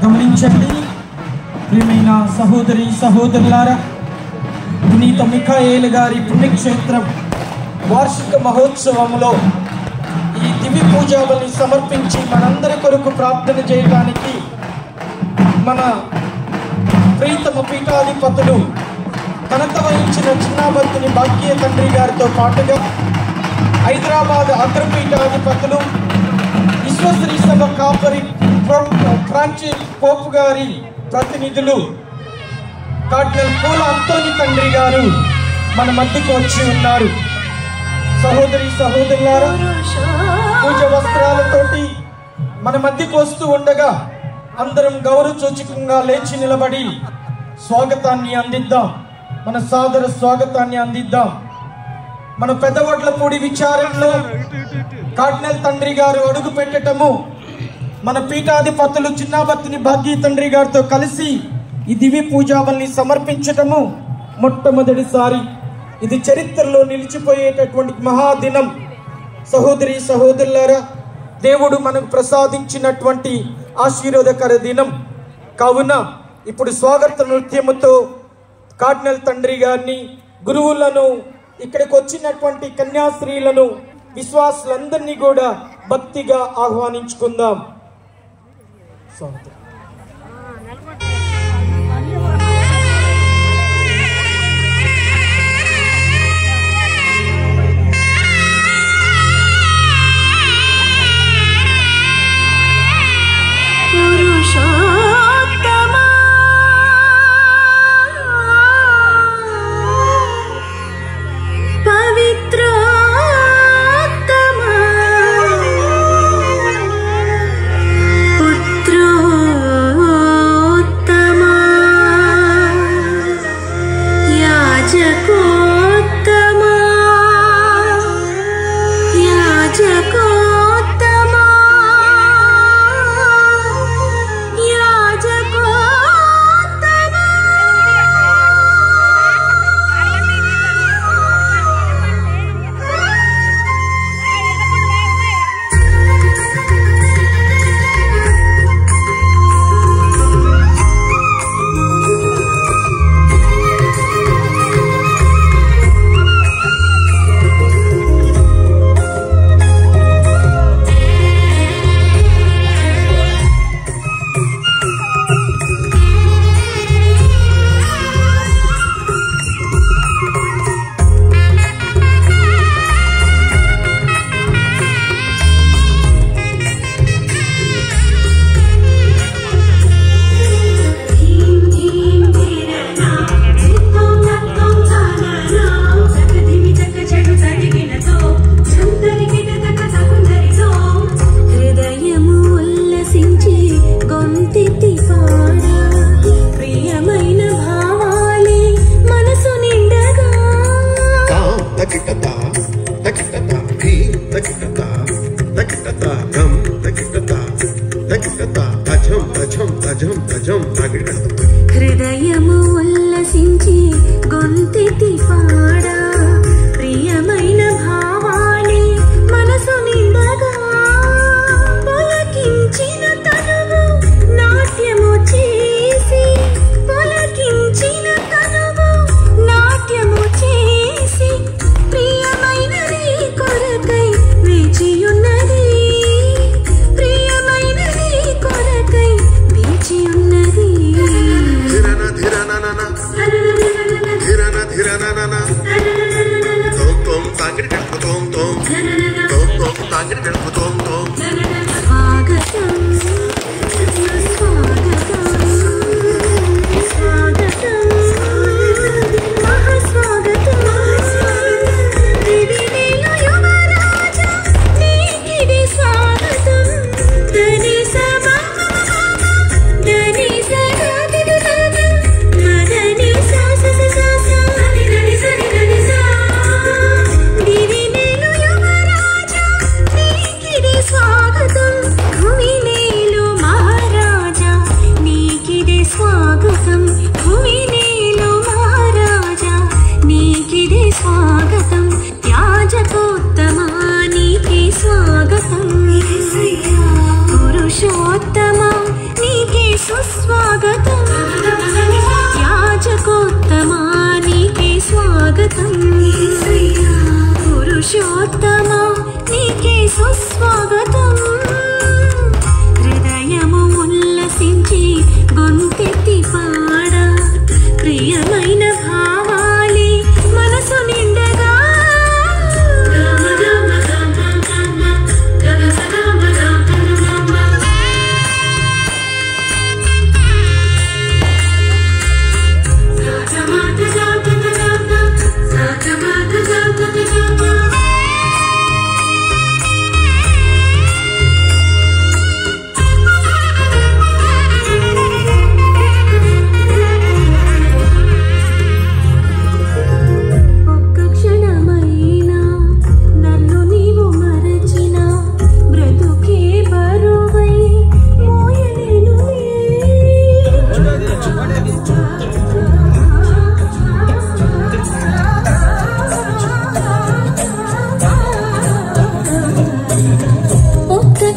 గమనించండి ప్రియమైన సహోదరి సహోదరులారా, పునీత మిఖాయేలు గారి పుణ్యక్షేత్రం వార్షిక మహోత్సవంలో ఈ దివ్య పూజావళిని సమర్పించి మనందరి కొరకు ప్రార్థన చేయడానికి మన ప్రీతమ పీఠాధిపతులు ఘనత వహించిన చిన్నాబత్తుని భాగ్య తండ్రి గారితో పాటుగా హైదరాబాద్ అగ్రపీఠాధిపతులు విశ్వశ్రీ సభ కాపరి ఫ్రాన్సిస్ పోప్ గారి ప్రతినిధులు కార్డినల్ పూల అంతోని తండ్రి గారు మన మధ్యకు వచ్చి ఉన్నారు. సహోదరి సహోదరులారా, పూజ వస్త్రాలతోటి మన మధ్యకు వస్తూ ఉండగా అందరం గౌరవ సూచకంగా లేచి నిలబడి స్వాగతాన్ని అందిద్దాం. మన సాదర స్వాగతాన్ని అందిద్దాం. మన పెద్దవడ్లపూడి విచారణలో కార్డినల్ తండ్రి గారు అడుగు పెట్టటము, మన పీఠాధిపతులు చిన్నాబత్తిని భాగ్య తండ్రి గారితో కలిసి ఈ దివ్య పూజావల్ని సమర్పించటము మొట్టమొదటిసారి. ఇది చరిత్రలో నిలిచిపోయేటటువంటి మహాదినం. సహోదరి సహోదరులారా, దేవుడు మనకు ప్రసాదించినటువంటి ఆశీర్వాదకర దినం కావున ఇప్పుడు స్వాగత నృత్యముతో కార్డినల్ తండ్రి గారిని, గురువులను, ఇక్కడికి వచ్చినటువంటి కన్యాస్త్రీలను, విశ్వాసులందరినీ కూడా భక్తిగా ఆహ్వానించుకుందాం. స్వాగతం. హృదయము ఉల్లసించి గొంతెత్తి పాడా, ప్రియమైన భావాలే మనసు నిండగా, పొలకించిన తనువు నాట్యము చేసి, పొలకించిన తనువు నాట్యము చేసి, ప్రియమైనది కొరకై వేచియున్నది, ప్రియమైనది కొరకై వేచియున్నది. సుస్వాగతం యాజకోత్తమా నీకే స్వాగతం పురుషోత్తమా నీకే సుస్వాగతం హృదయము ఉల్లసించి గొంతెత్తి పాడా ప్రియమైన భావాలే మనసు నిండగా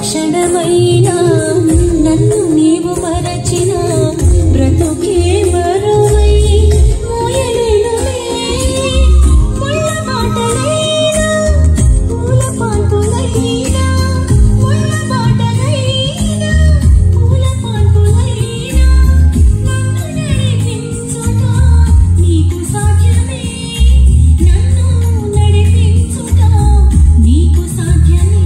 క్షణమైనా నన్ను నీవు మరచిన బ్రతుకే బరువై మోయలేనులే ముళ్ళ మాటలైనా పూల పాన్పులైనా ముళ్ళ మాటలైనా పూల పాన్పులైనా నన్ను నడిపించుట నీకు సాధ్యమే నన్ను నడిపించుట నీకు సాధ్యమే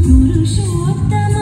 పురుషోత్తమ